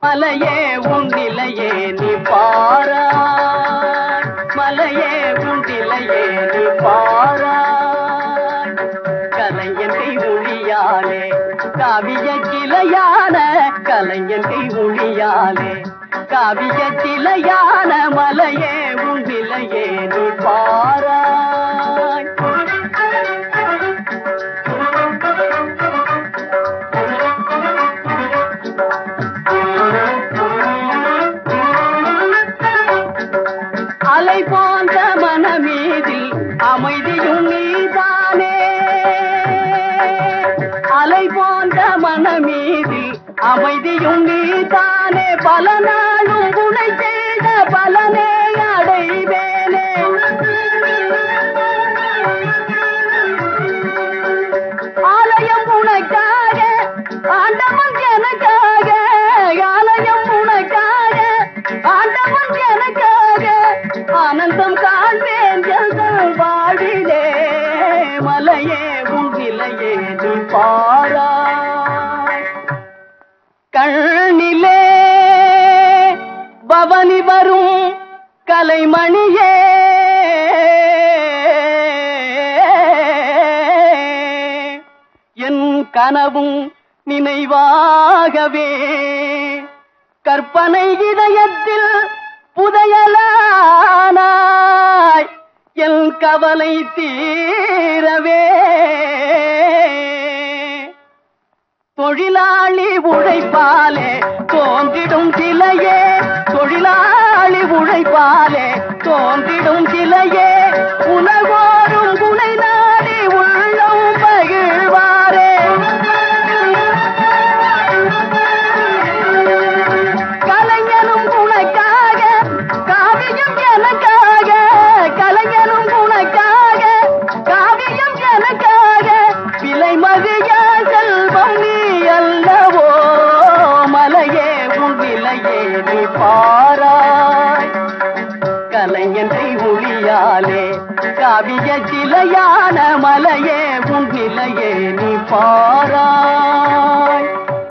மலையே உன் நிலையே நீ பாராய், மலையே உன் நிலையே நீ பாராய். கலைஞன் கை மொழியாலே காவிய கிளையான, கலைஞன் கை மொழியாலே காவிய கிளையான மலையே உன் நிலையே நீ பாராய். அலை போன்ற மனமீதில் அமைதியும் நீதானே, அலை போன்ற மனமீதில் அமைதியும் நீதானே. பல நாளும் உனை செய்த பலனே அடைவேனே. ஆலயம் உனக்காக ஆண்டவன் எனக்காக, ஆலயம் உனக்காக ஆண்டவன் எனக்காக. ஆனந்தம் காண்பேன் எங்கள் வாழிலே, மலையே உன் நிலையே நீ பாராய். கண்ணிலே பவனி வரும் கலைமணியே, என் கனவும் நினைவாகவே கற்பனை இதயத்தில் புதையலானாய். என் கவலை தீரவே தொழிலாளி உழைப்பாலே தோன்றிடும் சிலையே, தொழிலாளி உழைப்பாலே தோன்றிடும் சிலையே. உலகோரும் குலை நாடி உள்ளம் பகிழ்வாரே. கலைஞனும் உனக்காக காவியம் எனக்காக, கலைஞனும் உனக்காக காவியம் எனக்காக. விலை மதிய செல்வம் நீ அல்லவோ, மலையே உன் விலையே நீ பாராய். கலைஞன் கை மொழியாலே காவிய சிலையான மலையே உன் நிலையே நீ பாராய்.